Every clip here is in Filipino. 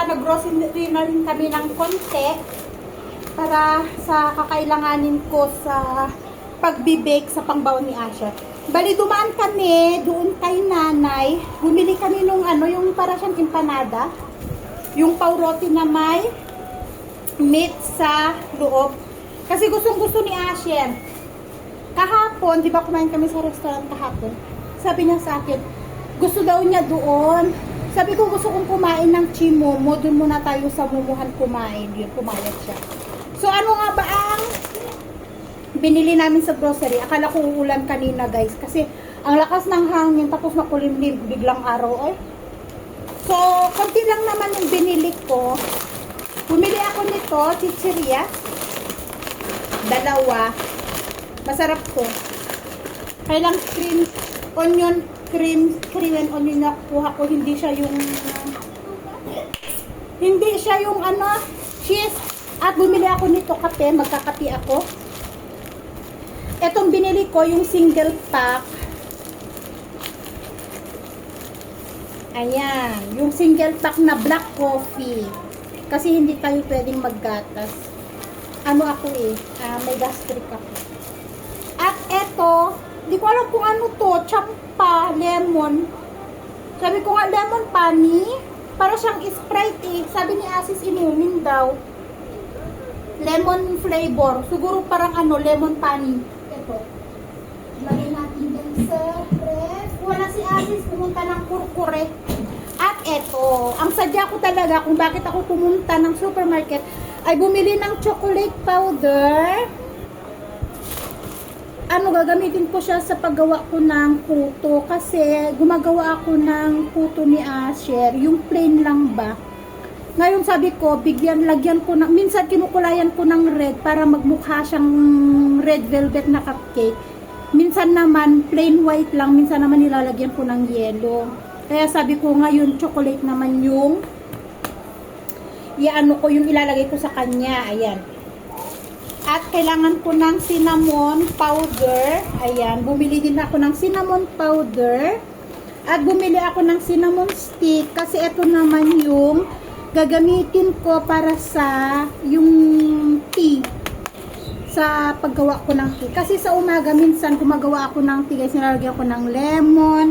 nag-grocery na rin kami ng konti para sa kakailanganin ko sa pagbe-bake sa pangbaon ni Asher. Bali, dumaan kami doon kay nanay. Bumili kami nung yung para siyang empanada. Yung pauroti na may meat sa loob. Kasi gustong-gusto ni Asher. Kahapon, di ba kumain kami sa restaurant kahapon? Sabi niya sa akin, gusto daw niya doon. Sabi ko, gusto kong kumain ng chimomo. Doon muna tayo sa mumuhan kumain. Yun, pumayag siya. So, ano nga ba ang binili namin sa grocery? Akala ko uulan kanina, guys. Kasi, ang lakas ng hangin, tapos makulimlim, biglang araw. Ay. So, konti lang naman yung binili ko. Bumili ako nito, chichirya. Dalawa. Masarap to. Kailang cream and onion na kuha ko. Hindi siya yung cheese. At bumili ako nito kape. Magkakape ako. Etong binili ko, yung single pack. Ayan. Yung single pack na black coffee. Kasi hindi tayo pwedeng maggatas. May gastric ako. At eto, di ko alam kung ano to, champa, lemon. Sabi ko nga, lemon pani. Para siyang Sprite eh. Sabi ni Asis, inumin daw. Lemon flavor. Siguro parang lemon pani. Ito. Lagay natin din sa ref. Wala si Asis, pumunta ng kurkure. At eto, ang sadya ko talaga kung bakit ako pumunta ng supermarket ay bumili ng chocolate powder. Gagamitin ko siya sa paggawa ko ng puto kasi gumagawa ako ng puto ni Asher, yung plain lang ba. Ngayon sabi ko, lagyan ko ng, minsan kinukulayan ko ng red para magmukha siyang red velvet na cupcake. Minsan naman plain white lang, minsan naman nilalagyan ko ng yellow. Kaya sabi ko ngayon, chocolate naman yung yung ilalagay ko sa kanya. Ayan. At kailangan ko ng cinnamon powder. Ayan. Bumili din ako ng cinnamon powder. At bumili ako ng cinnamon stick. Kasi ito naman yung gagamitin ko para sa yung tea. Sa paggawa ko ng tea. Kasi sa umaga, minsan gumagawa ako ng tea. Guys, nilalagyan ko ng lemon.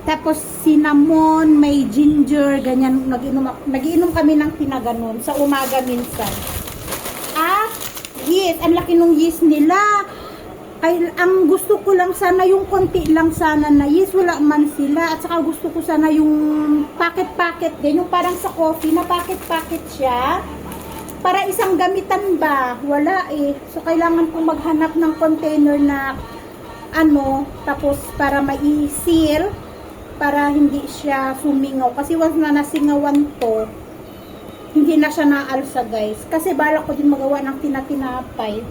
Tapos cinnamon, may ginger, ganyan. Nagiinom kami ng pinaganon sa umaga minsan. At yeast, ang laki ng yeast nila. Ang gusto ko lang sana yung konti lang sana na yeast, wala man sila. At saka gusto ko sana yung packet-packet din, yung parang sa coffee na packet-packet siya. Para isang gamitan ba? Wala eh. So kailangan kong maghanap ng container na tapos para mai-seal. Para hindi siya sumingaw. Kasi once na nasingawan to, hindi na siya naalsa, guys. Kasi balak ko din magawa ng tinatinapay.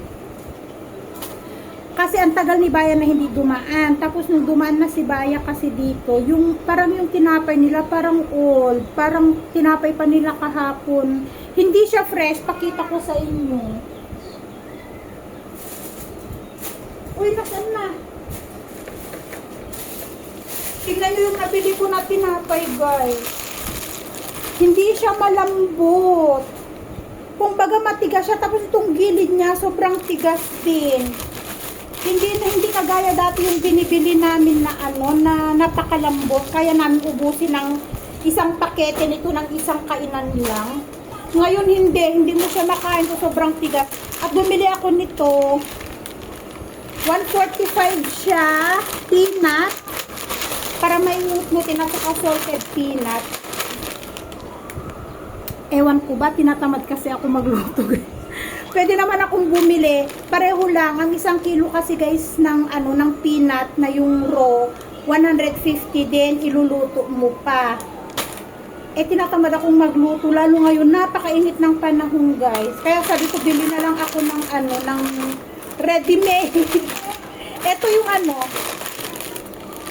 Kasi ang tagal ni Baya na hindi dumaan. Tapos nung dumaan na si Baya kasi dito, parang yung tinapay nila parang old. Parang tinapay pa nila kahapon. Hindi siya fresh. Pakita ko sa inyo. Uy, nasan na? Tingnan nyo yung nabili ko na tinapay, guys. Hindi siya malambot. Kung baga matigas siya, tapos itong gilid niya, sobrang tigas din. Hindi kagaya dati yung binibili namin na na napakalambot. Kaya namin ubusin ng isang pakete nito ng isang kainan lang. Ngayon hindi mo siya makain, so sobrang tigas. At bumili ako nito. 145 siya, peanut. Para may ngutnutin at saka salted peanut. Ewan ko ba, tinatamad kasi ako magluto. Pwede naman akong bumili. Pareho lang. Ang 1 kilo kasi guys ng peanut na yung raw, 150 din, iluluto mo pa. Tinatamad akong magluto. Lalo ngayon, napakainit ng panahon guys. Kaya sabi ko, bili na lang ako ng ng ready-made. Ito yung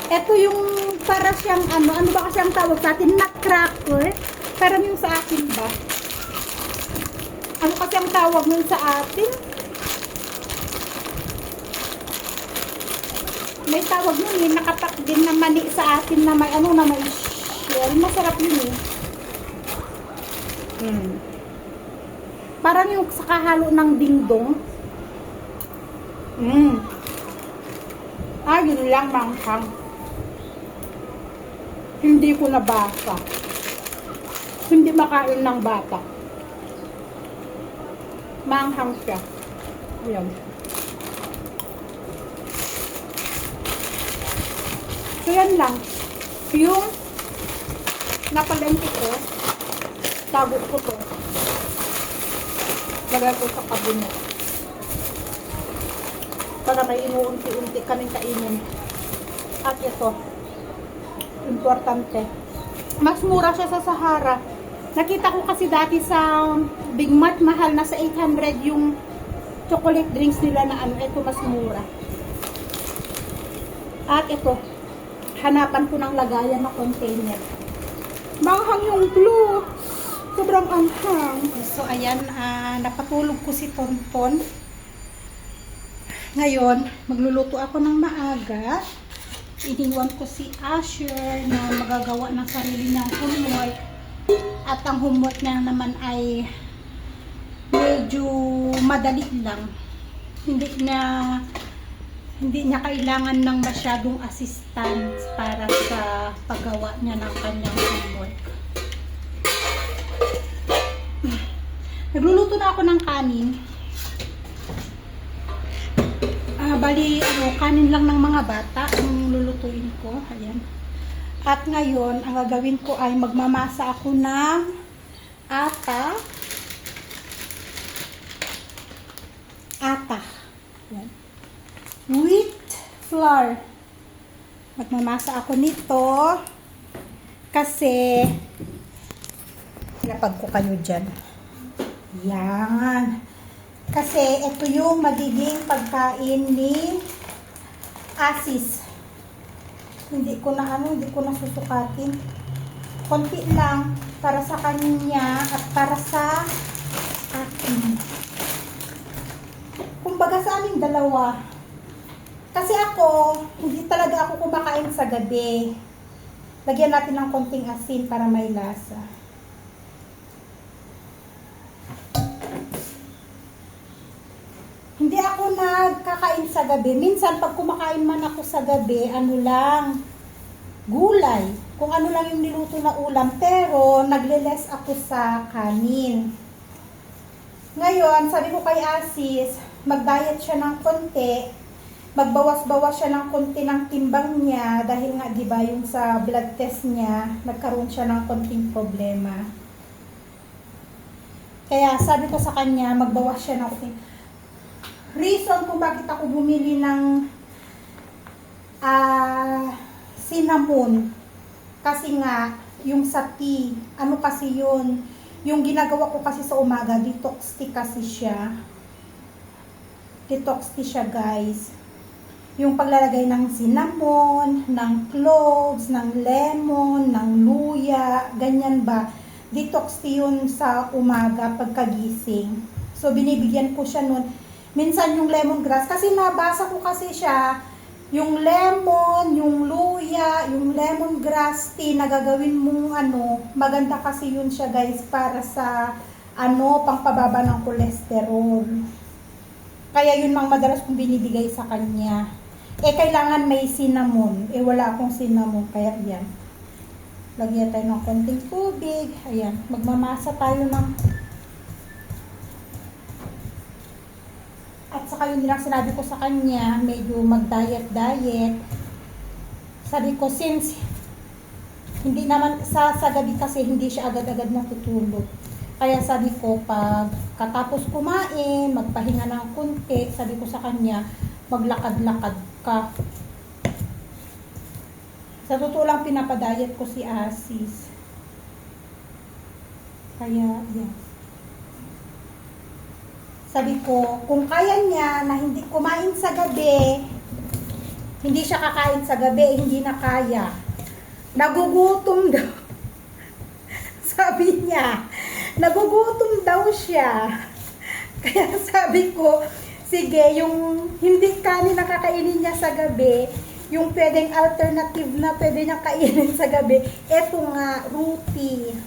ito yung para siyang ano ba kasi ang tawag sa atin? Nutcracker. Parang yung sa atin ba? Ano kasi ang tawag nun sa atin? May tawag nun nakapak din na mani sa atin na may na may shell. Masarap yun Parang yung sa kahalo ng dingdong. Yun lang, manghang. Hindi ko nabasa. Hindi makain ng bata. Manghang siya. Ayan. So, yan lang. Yung napalengke ko, tago ko to. Lagay ko sa kabinet. Para may inuunti-unti kaming kainin. At ito, importante. Mas mura siya sa Sahara. Nakita ko kasi dati sa Big Mart, mahal na sa 800 yung chocolate drinks nila na ano. Ito mas mura. At ito, hanapan ko ng lagayan na container. Manghang yung blue. Sobrang anghang. So, ayan, napatulog ko si Tonton. Ngayon, magluluto ako ng maaga. Iniwan ko si Asher na magagawa ng sarili niyang homework. At ang homework niya naman ay medyo madali lang. Hindi niya kailangan ng masyadong assistance para sa paggawa niya ng kanyang homework. Nagluluto na ako ng kanin. Bali, kanin lang ng mga bata ang lulutuin ko. Ayan. At ngayon, ang gagawin ko ay magmamasa ako ng ata. Ayan. Wheat flour. Magmamasa ako nito kasi lapag ko kayo dyan. Yan. Kasi ito yung magiging pagkain ni Asis. Hindi ko na susukatin. Konti lang para sa kanya at para sa akin. Kumbaga sa aming dalawa. Kasi ako, hindi talaga ako kumakain sa gabi. Lagyan natin ng konting asin para may lasa. Hindi ako nagkakain sa gabi. Minsan, pag kumakain man ako sa gabi, gulay. Kung ano lang yung niluto na ulam. Pero, nagle-less ako sa kanin. Ngayon, sabi ko kay Asis, mag-diet siya ng konti. Magbawas-bawas siya ng konti ng timbang niya. Dahil nga, di ba, yung sa blood test niya, nagkaroon siya ng konting problema. Kaya, sabi ko sa kanya, magbawas siya ng konti. Reason kung bakit ako bumili ng cinnamon. Kasi nga, yung sa tea, ano kasi yun, yung ginagawa ko kasi sa umaga, detox tea kasi siya. Detox tea siya, guys. Yung paglalagay ng cinnamon, ng cloves, ng lemon, ng luya, ganyan ba. Detox tea yun sa umaga pagkagising. So, binibigyan ko siya nun. Minsan yung lemongrass, kasi nabasa ko kasi siya, yung lemon, yung luya, yung lemongrass tea na gagawin mong maganda kasi yun siya, guys, para sa pangpababa ng kolesterol. Kaya yun mang madalas kong binibigay sa kanya. Kailangan may cinnamon. Wala akong cinnamon, kaya yan. Lagyan tayo ng konting tubig. Ayan, magmamasa tayo ng. At saka yun din ang sinabi ko sa kanya, medyo mag-diet. Sabi ko, since hindi naman sa gabi kasi hindi siya agad-agad natutulog. Kaya sabi ko, pag katapos kumain, magpahinga ng kunti, sabi ko sa kanya, maglakad-lakad ka. Sa totoo lang, pinapadiet ko si Asis. Kaya, yan. Sabi ko, kung kaya niya na hindi kumain sa gabi, hindi siya kakain sa gabi, hindi na kaya. Nagugutom daw. Sabi niya, nagugutom daw siya. Kaya sabi ko, sige, yung hindi kanin na kakainin niya sa gabi, yung pwedeng alternative na pwede niya kainin sa gabi, eto nga, roti.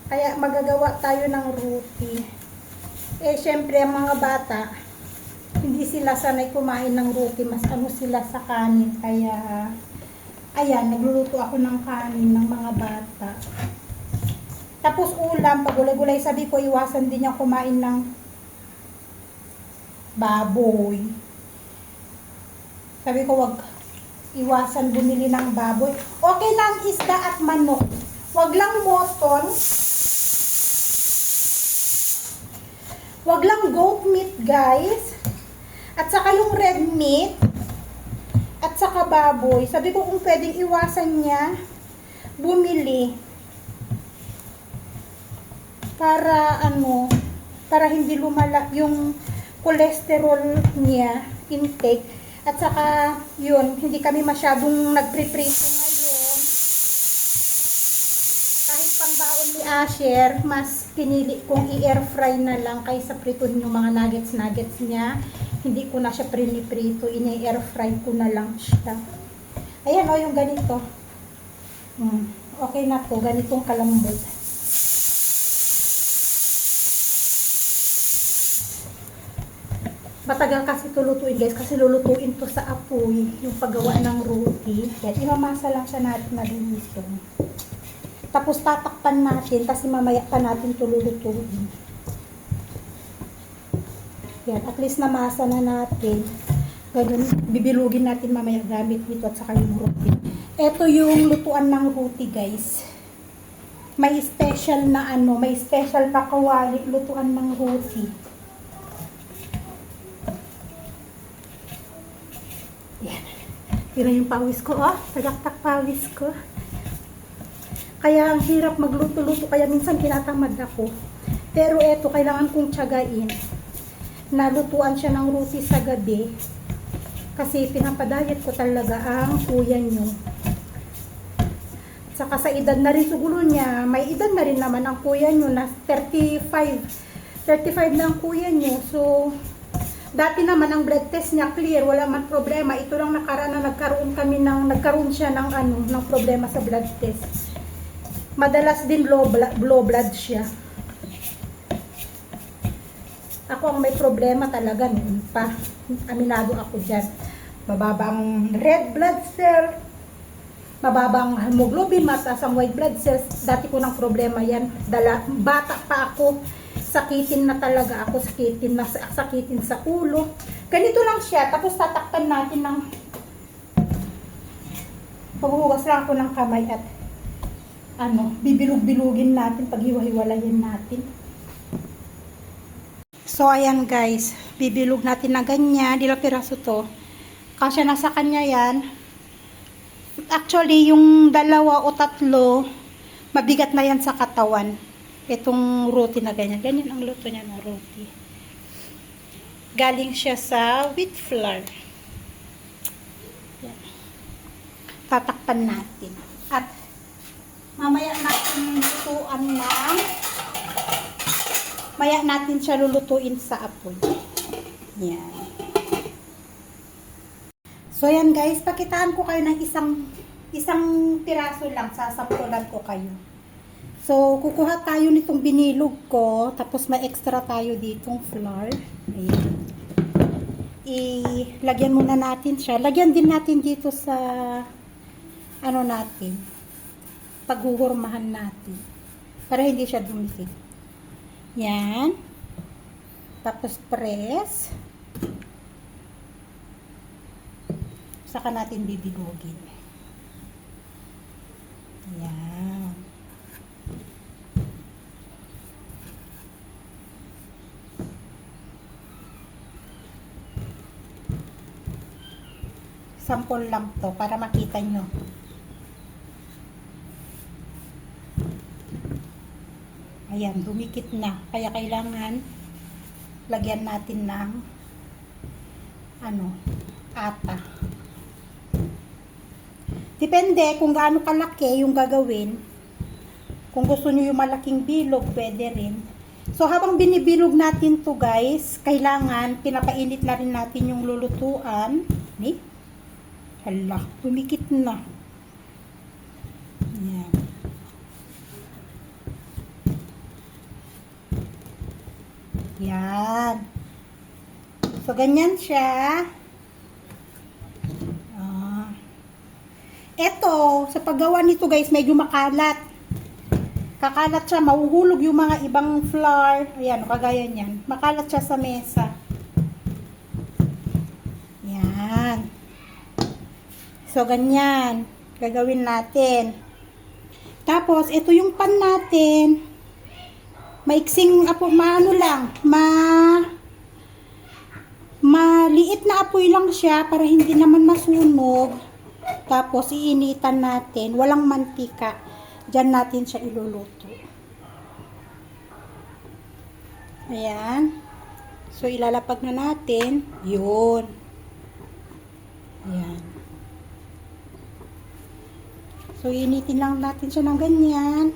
Kaya magagawa tayo ng roti. Eh, syempre, ang mga bata, hindi sila sanay kumain ng roti. Mas ano sila sa kanin. Kaya, ayan, nagluluto ako ng kanin ng mga bata. Tapos ulam, pag gulay-gulay, sabi ko, iwasan din niya kumain ng baboy. Sabi ko, wag iwasan bumili ng baboy. Okay lang isda at manok. Wag lang mutton. Wag lang goat meat, guys. At saka yung red meat. At saka baboy. Sabi ko kung pwedeng iwasan niya, bumili. Para ano, para hindi lumala yung cholesterol niya, intake. At saka, yun, hindi kami masyadong nagpriprito ngayon. Kahit pangbaon ni Asher, mas pinili kong i-air fry na lang kaysa prituhin yung mga nuggets niya. Hindi ko na siya priniprito, ini-air fry ko na lang siya. Ayan o, yung ganito. Okay na to, ganitong kalambot. Matagal kasi ito lutuin, guys, kasi lulutuin to sa apoy, yung paggawa ng roti. Yan, imamasa lang siya natin na liniso. Tapos tatakpan natin, kasi mamaya pa natin ito lulutuin. Yan, at least namasa na natin. Ganun, bibilugin natin mamaya gamit nito at saka yung roti. Ito yung lutuan ng roti, guys. May special na ano, may special na kawali lutuan ng roti. Yan. Tira yung pawis ko, oh. Tagaktak pawis ko. Kaya ang hirap magluto-luto, kaya minsan tinatamad ako. Pero eto, kailangan kong tiyagain. Nalutuan siya ng roti sa gabi. Kasi pinapadayat ko talaga ang kuya nyo. Saka sa edad na rin siguro niya, may edad na rin naman ang kuya nyo na 35 na ang kuya nyo. So, dati naman ang blood test niya clear, wala man problema. Ito lang nakaraan na nagkaroon siya ng ng problema sa blood test. Madalas din low blood siya. Ako ang may problema talaga noon pa. Aminado ako diyan. Mababa ang red blood cell, mababa ang hemoglobin, mataas ang white blood cells. Dati ko ng problema yan. Bata pa ako. Sakitin na talaga ako, sakitin sa ulo. Ganito lang siya, tapos tatakpan natin ng paghuhugas lang ako ng kamay at bibilug-bilugin natin, paghiwa-hiwalayin natin. So ayan guys, bibilug natin na ganyan, ilang piraso to. Kasi nasa kanya yan. Actually, yung 2 o 3, mabigat na yan sa katawan. Itong roti na ganyan. Ganyan ang luto niya ng roti. Galing siya sa wheat flour. Yan. Tatakpan natin. At mamaya natin lutuan maya natin siya lulutuin sa apoy. Yan. So yan guys, pakitaan ko kayo ng isang piraso lang. Sasampulan ko kayo. So, kukuha tayo nitong binilog ko, tapos may extra tayo ditong flour. Ayan. Ilagyan muna natin siya. Lagyan din natin dito sa natin, paghuhurmahan natin. Para hindi siya dumikit. Yan. Tapos press. Saka natin bibigogin. Yan. Sample lang to para makita nyo. Ayan, dumikit na. Kaya kailangan lagyan natin ng ata. Depende kung gaano kalaki yung gagawin. Kung gusto nyo yung malaking bilog, pwede rin. So, habang binibilog natin to guys, kailangan pinapainit na rin natin yung lulutuan. Hala, tumikit na. Yan. Yan. So, ganyan siya. Eto, sa paggawa nito guys, medyo makalat. Kakalat siya, mahuhulog yung mga ibang flour. Ayan, kagaya niyan. Makalat siya sa mesa. Yan. So, ganyan. Gagawin natin. Tapos, ito yung pan natin. Maiksing maano lang, maliit na apoy lang siya para hindi naman masunog. Tapos, iinitan natin. Walang mantika. Diyan natin siya iluluto. Ayan. So, ilalapag na natin. Yun. Ayan. So, iinitin lang natin siya ng ganyan.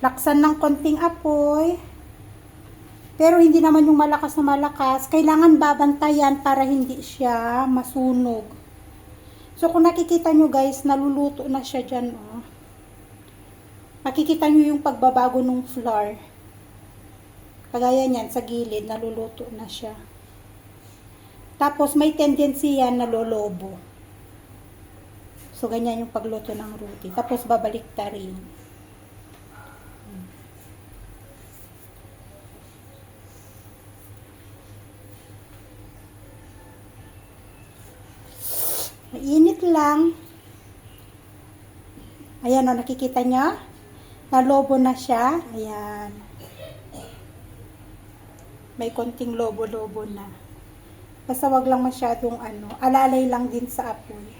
Laksan ng konting apoy. Pero, hindi naman yung malakas na malakas. Kailangan babantayan para hindi siya masunog. So, kung nakikita nyo guys, naluluto na siya dyan, oh. Makikita nyo yung pagbabago ng flour. Kagaya niyan, sa gilid, naluluto na siya. Tapos, may tendency yan na lolobo. So, ganyan yung pagluto ng roti. Tapos, babalik ta rin. Mainit lang. Ayan o, nakikita nyo? Nalobo na siya. Ayan. May konting lobo-lobo na. Basta wag lang masyadong alalay lang din sa apoy.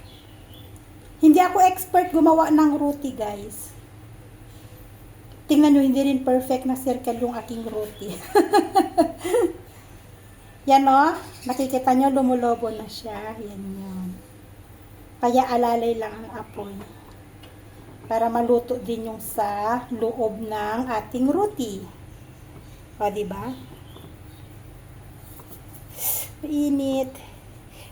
Hindi ako expert gumawa ng roti, guys. Tingnan nyo, hindi rin perfect na circle yung aking roti. Yan o, nakikita nyo, lumulobo na siya. Yan yun. Kaya alalay lang ang apoy. Para maluto din yung sa loob ng ating roti. O, diba? Mainit.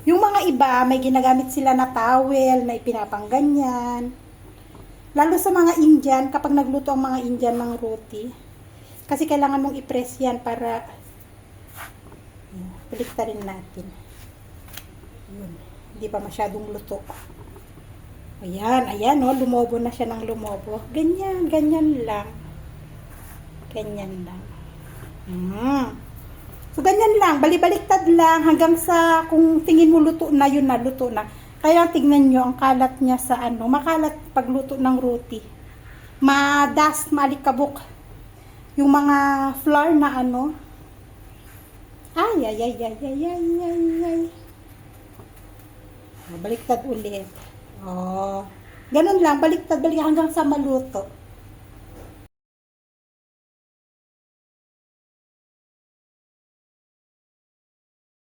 Yung mga iba, may ginagamit sila na towel, na ipinapangganyan. Lalo sa mga Indian, kapag nagluto ang mga Indian ng roti. Kasi kailangan mong i-press yan para baliktarin natin. Yun. Hindi pa masyadong luto. Ayan, ayan, oh, lumobo na siya ng lumobo. Ganyan, ganyan lang. Ganyan lang. So, ganyan lang. Balibaliktad lang hanggang sa kung tingin mo luto na, yun na, luto na. Kaya tignan nyo ang kalat niya sa makalat pagluto ng roti. Maalikabok. Yung mga flour na Ay, ay, ay, ay, ay, ay, ay, ay. Baliktad ulit. Oh. Ganun lang, baliktad hanggang sa maluto.